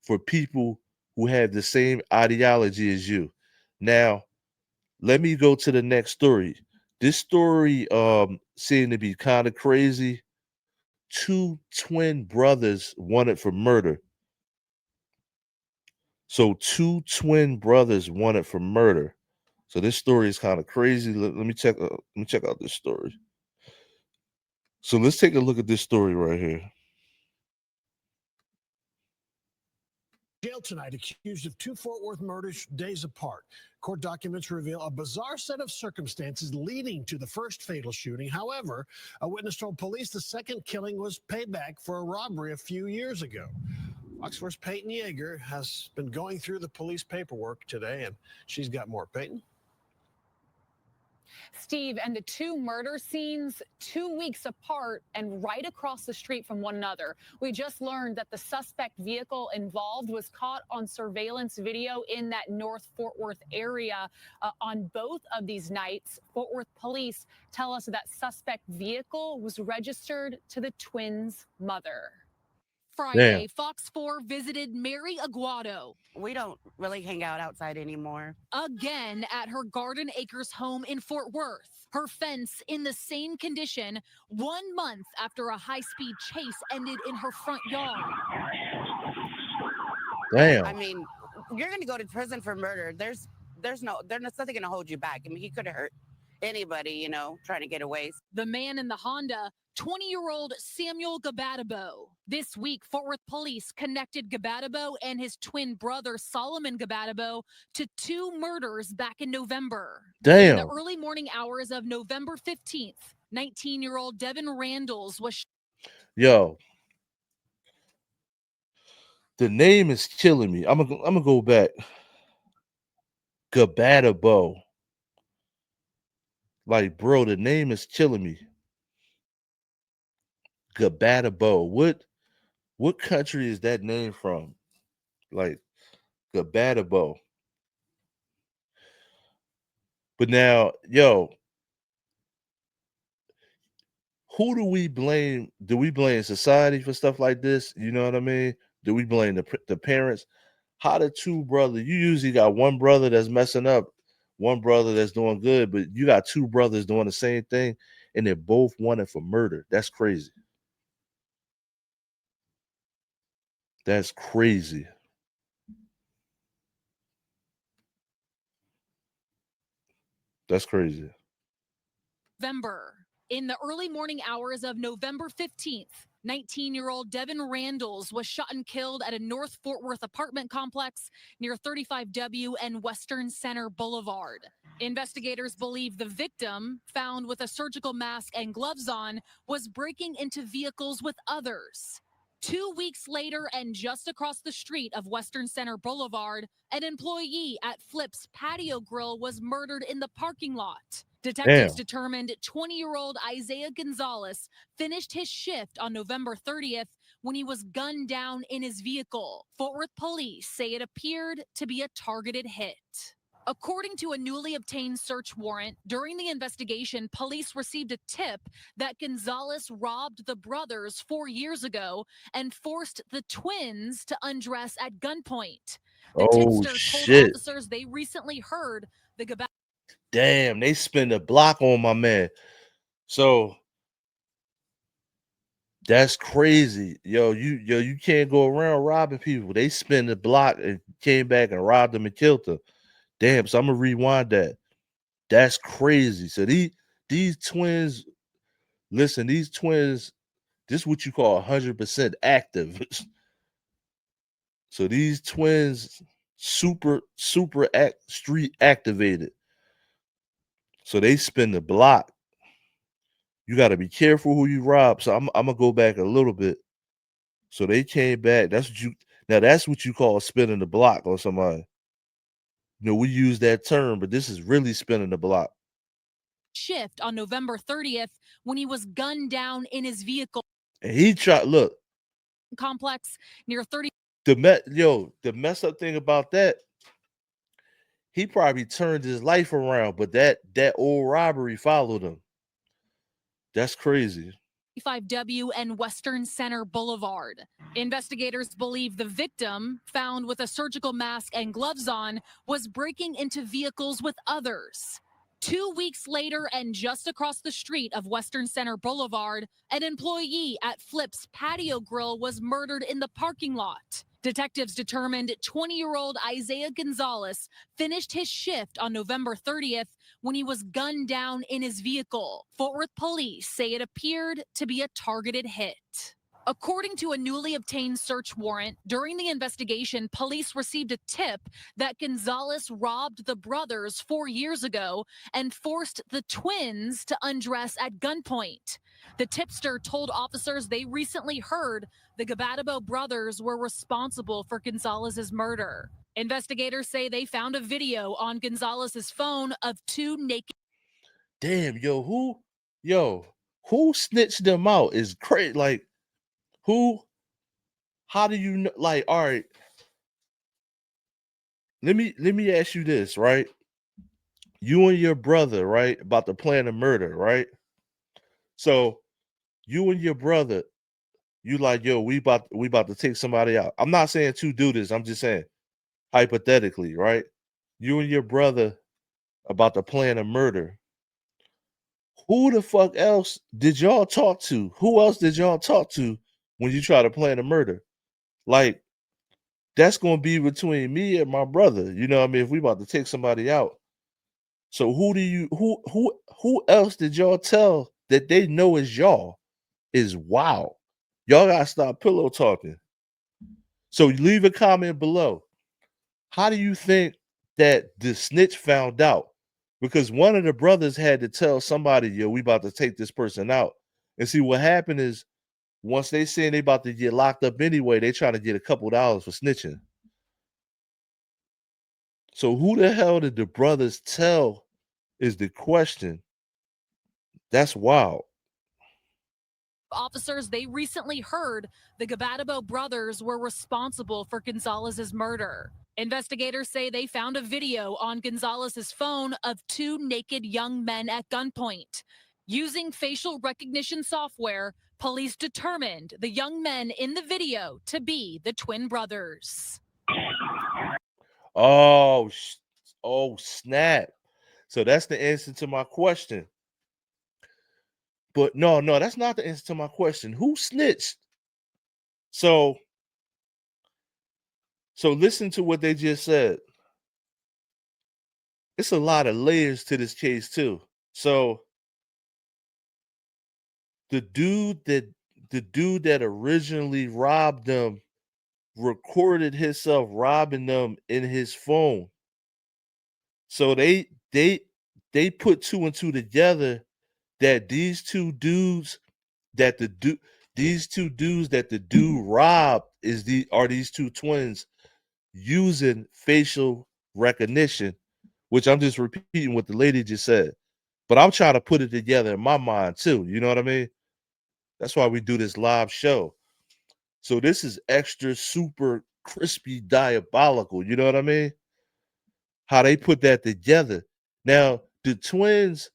for people who have the same ideology as you. Now, let me go to the next story. This story seemed to be kind of crazy. Two twin brothers wanted for murder. So two twin brothers wanted for murder. So this story is kind of crazy. Let me check. Let me check out this story. So let's take a look at this story right here. Jail tonight, accused of two Fort Worth murders days apart. Court documents reveal a bizarre set of circumstances leading to the first fatal shooting. However, a witness told police the second killing was payback for a robbery a few years ago. Fox 4's Peyton Yeager has been going through the police paperwork today, and she's got more. Peyton? Steve, and the two murder scenes 2 weeks apart and right across the street from one another. We just learned that the suspect vehicle involved was caught on surveillance video in that North Fort Worth area on both of these nights. Fort Worth police tell us that suspect vehicle was registered to the twins' mother. Friday, Fox 4 visited Mary Aguado. We don't really hang out outside anymore. Again at her Garden Acres home in Fort Worth. Her fence in the same condition 1 month after a high-speed chase ended in her front yard. Damn. I mean, you're going to go to prison for murder. There's nothing going to hold you back. I mean, he could have hurt anybody, you know, trying to get away. The man in the Honda, 20-year-old Samuel Gabadabo. This week, Fort Worth police connected Gabadabo and his twin brother, Solomon Gabadabo, to two murders back in November. Damn. In the early morning hours of November 15th, 19-year-old Devin Randalls was... Yo. The name is killing me. I'm gonna go back. Gabadabo. Like, bro, the name is killing me. Gabadabo. What country is that name from? Like, Gabadabo. But now, yo, who do we blame? Do we blame society for stuff like this? You know what I mean? Do we blame the parents? How the two brothers? You usually got one brother that's messing up, one brother that's doing good, but you got two brothers doing the same thing, and they're both wanted for murder. That's crazy. That's crazy. That's crazy. November. In the early morning hours of November 15th, 19-year-old Devin Randalls was shot and killed at a North Fort Worth apartment complex near 35W and Western Center Boulevard. Investigators believe the victim, found with a surgical mask and gloves on, was breaking into vehicles with others. 2 weeks later, and just across the street of Western Center Boulevard, an employee at Flip's Patio Grill was murdered in the parking lot. Detectives determined 20-year-old Isaiah Gonzalez finished his shift on November 30th when he was gunned down in his vehicle. Fort Worth police say it appeared to be a targeted hit. According to a newly obtained search warrant, during the investigation, police received a tip that Gonzalez robbed the brothers 4 years ago and forced the twins to undress at gunpoint. The tipster told officers they recently heard the Damn, they spin the block on my man. So that's crazy. You can't go around robbing people. They spin the block and came back and robbed them and killed them. Damn, so I'm gonna rewind that. That's crazy. So these twins, listen, these twins, this is what you call 100% active. So these twins super street activated. So they spin the block. You got to be careful who you rob. So I'm gonna go back a little bit. So they came back. That's what you call spinning the block on somebody. You know, we use that term, but this is really spinning the block. Shift on November 30th when he was gunned down in his vehicle. And he tried, look. Complex near 30. The messed up thing about that, he probably turned his life around, but that old robbery followed him. That's crazy. 5W and Western Center Boulevard. Investigators believe the victim, found with a surgical mask and gloves on, was breaking into vehicles with others. 2 weeks later, and just across the street of Western Center Boulevard, an employee at Flip's Patio Grill was murdered in the parking lot. Detectives determined 20-year-old Isaiah Gonzalez finished his shift on November 30th when he was gunned down in his vehicle. Fort Worth police say it appeared to be a targeted hit. According to a newly obtained search warrant, during the investigation, police received a tip that Gonzalez robbed the brothers 4 years ago and forced the twins to undress at gunpoint. The tipster told officers they recently heard the Gabatabo brothers were responsible for Gonzalez's murder. Investigators say they found a video on Gonzalez's phone of two naked. Damn, who snitched them out is crazy. Like, who? How do you know? Like, all right. Let me ask you this, right? You and your brother, right, about to plan a murder, right? So you and your brother, you like, yo, we about to take somebody out. I'm not saying to do this. I'm just saying hypothetically, right? You and your brother about to plan a murder. Who the fuck else did y'all talk to? Who else did y'all talk to when you try to plan a murder? Like, that's gonna be between me and my brother. You know what I mean? If we about to take somebody out. So who else did y'all tell that they know is y'all? Is wow. Y'all gotta stop pillow talking. So leave a comment below. How do you think that the snitch found out? Because one of the brothers had to tell somebody, yo, we about to take this person out. And see what happened is once they saying they about to get locked up anyway, they trying to get a couple dollars for snitching. So who the hell did the brothers tell is the question. That's wild. Officers they recently heard the Gabatabo brothers were responsible for Gonzalez's murder. Investigators say they found a video on Gonzalez's phone of two naked young men at gunpoint. Using facial recognition software, police determined the young men in the video to be the twin brothers. Oh, oh snap. So that's the answer to my question. But no, that's not the answer to my question. Who snitched? So listen to what they just said. It's a lot of layers to this case too. So the dude that originally robbed them recorded himself robbing them in his phone. So they put two and two together that these two dudes that the dude robbed are these two twins using facial recognition, which I'm just repeating what the lady just said. But I'm trying to put it together in my mind too. You know what I mean? That's why we do this live show. So this is extra super crispy diabolical. You know what I mean? How they put that together. Now, the twins,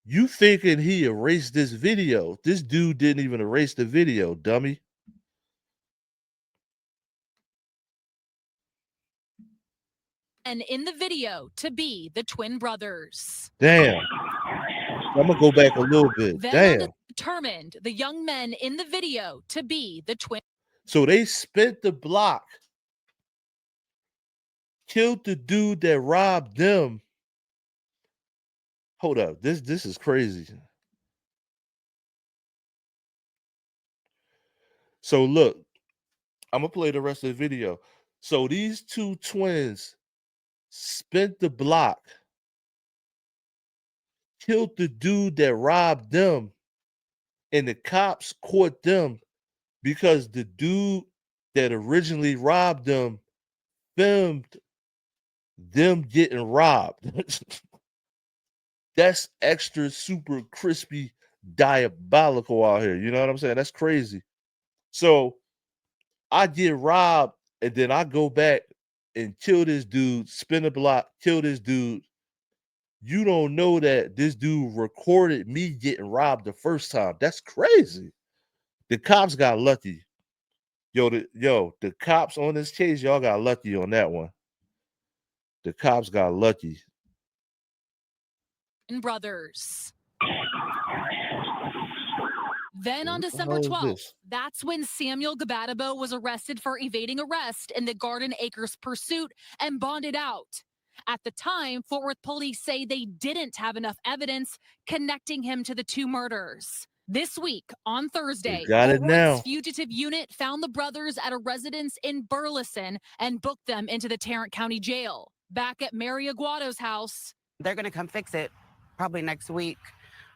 you thinking he erased this video. This dude didn't even erase the video, dummy. And in the video to be the twin brothers. Damn. I'm gonna go back a little bit. Damn. Determined the young men in the video to be the twin. So they spent the block, killed the dude that robbed them. Hold up, this is crazy. So look, I'm gonna play the rest of the video. So these two twins spent the block, killed the dude that robbed them, and the cops caught them because the dude that originally robbed them filmed them getting robbed. That's extra super crispy diabolical out here. You know what I'm saying? That's crazy. So I get robbed and then I go back and kill this dude, spin a block, kill this dude, You don't know that this dude recorded me getting robbed the first time. That's crazy. The cops got lucky. The cops on this case, y'all got lucky on that one. The cops got lucky. Brothers. Then on What the December hell is 12th, this? that's when Samuel Gabadabo was arrested for evading arrest in the Garden Acres pursuit and bonded out. At the time, Fort Worth police say they didn't have enough evidence connecting him to the two murders. This week, on Thursday, got Fort it Worth's now. fugitive unit found the brothers at a residence in Burleson and booked them into the Tarrant County Jail. Back at Mary Aguado's house, They're going to come fix it probably next week.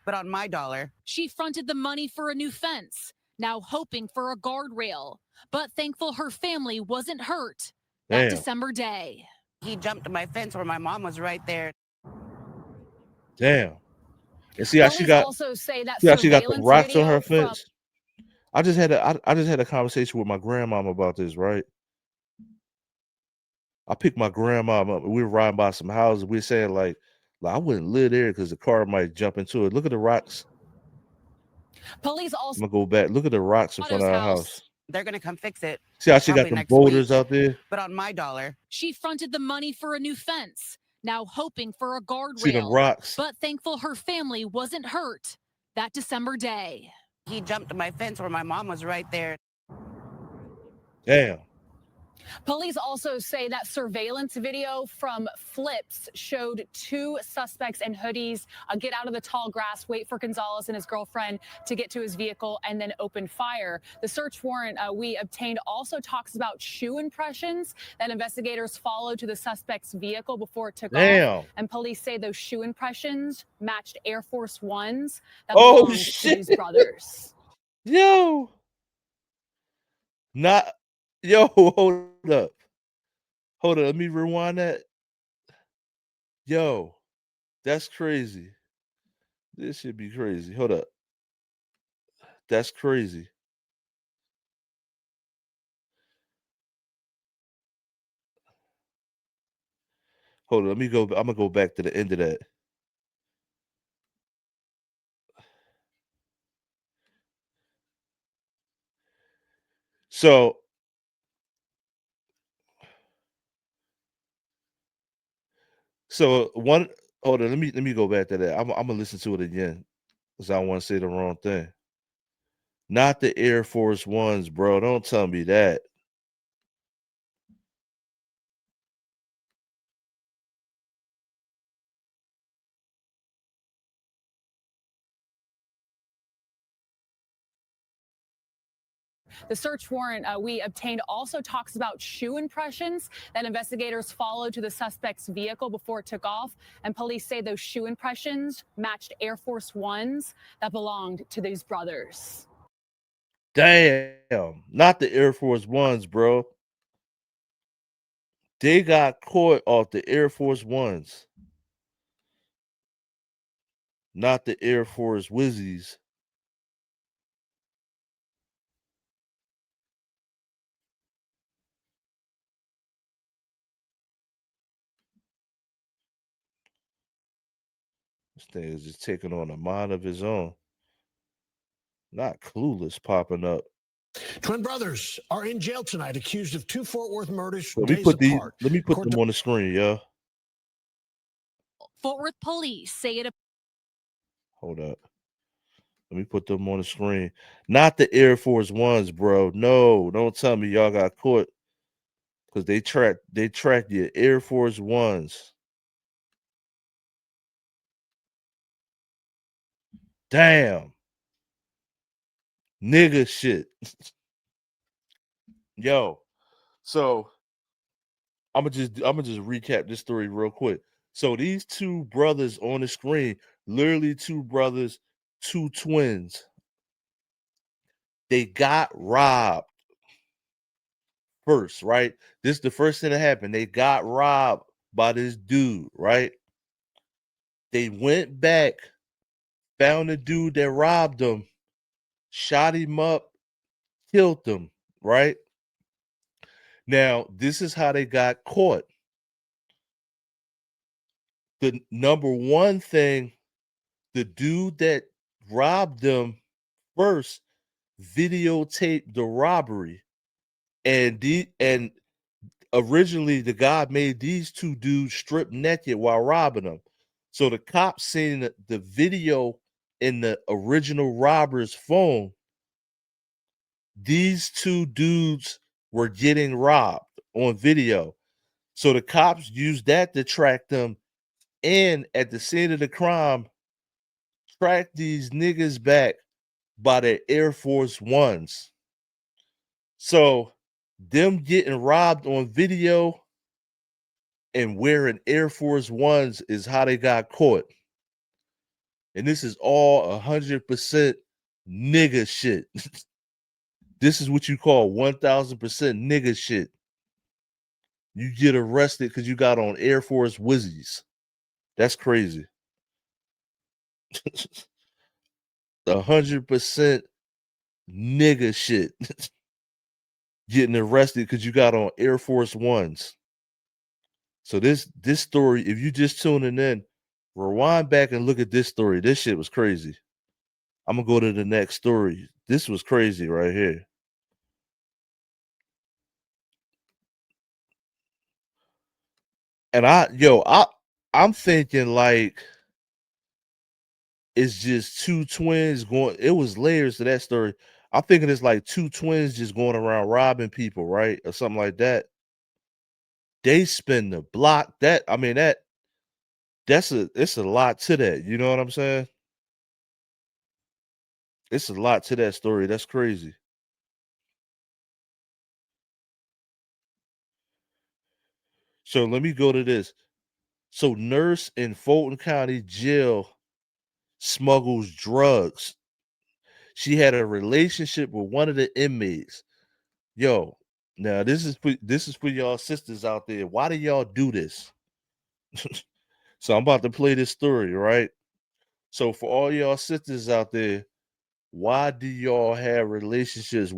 But on my dollar, she fronted the money for a new fence, now hoping for a guardrail, but thankful her family wasn't hurt that Damn. December day. he jumped my fence where my mom was right there. Damn. And see how she Police got also say that see how she got the surveillance rocks on her video from fence. I just had a conversation with my grandmama about this, right? I picked my grandma up. We were riding by some houses. We were saying like I wouldn't live there because the car might jump into it. Look at the rocks. police I'm also gonna go back. Look at the rocks in front of our house. They're going to come fix it See how she got probably them next boulders week. out there? But on my dollar, She fronted the money for a new fence, now hoping for a See them guardrail, rocks? but thankful her family wasn't hurt that December day. he jumped my fence where my mom was right there. Damn. Police also say that surveillance video from Flips showed two suspects in hoodies get out of the tall grass, wait for Gonzalez and his girlfriend to get to his vehicle, and then open fire. The search warrant we obtained also talks about shoe impressions that investigators followed to the suspect's vehicle before it took off. Damn. And police say those shoe impressions matched Air Force Ones that Oh belonged to shit. these brothers. Yo. Not yo, hold up. Hold up. Let me rewind that. Yo, that's crazy. This should be crazy. Hold up. That's crazy. Hold on, let me go. I'm gonna go back to the end of that. So one hold on, let me go back to that. I'm gonna listen to it again because I don't want to say the wrong thing. Not the Air Force Ones, bro. Don't tell me that. The search warrant we obtained also talks about shoe impressions that investigators followed to the suspect's vehicle before it took off. And police say those shoe impressions matched Air Force Ones that belonged to these brothers. Damn, not the Air Force Ones, bro. They got caught off the Air Force Ones, not the Air Force Wizzies. This thing is just taking on a mind of his own. Not Clueless popping up. Twin brothers are in jail tonight, accused of two Fort Worth murders Let me days put apart. them on the screen, yo. Fort Worth police say it. Hold up. Let me put them on the screen. Not the Air Force Ones, bro. No, don't tell me y'all got caught because they tracked your Air Force Ones. Damn. Nigga shit. Yo. So I'm gonna just recap this story real quick. So these two brothers on the screen, literally two brothers, two twins. They got robbed first, right? This is the first thing that happened. They got robbed by this dude, right? They went back, found the dude that robbed them, shot him up, killed him, right? Now, this is how they got caught. the number one thing, the dude that robbed them first videotaped the robbery, and originally the guy made these two dudes strip naked while robbing them. So the cops seen the video in the original robber's phone. These two dudes were getting robbed on video. So the cops used that to track them, and at the scene of the crime, track these niggas back by their Air Force Ones. So them getting robbed on video and wearing Air Force Ones is how they got caught. And this is all 100% nigga shit. This is what you call 1000% nigga shit. You get arrested because you got on Air Force Wizzies. That's crazy. 100% nigga shit. Getting arrested because you got on Air Force Ones. So this story, if you just tuning in, rewind back and look at this story. This shit was crazy. I'm gonna go to the next story. This was crazy right here. And I'm thinking like it's just two twins going. It was layers to that story. I'm thinking it's like two twins just going around robbing people, right? Or something like that. They spin the block. It's a lot to that. You know what I'm saying? It's a lot to that story. That's crazy. So let me go to this. So nurse in Fulton County Jail smuggles drugs. She had a relationship with one of the inmates. Yo, now this is for y'all sisters out there. Why do y'all do this? So I'm about to play this story, right? So for all y'all sisters out there, why do y'all have relationships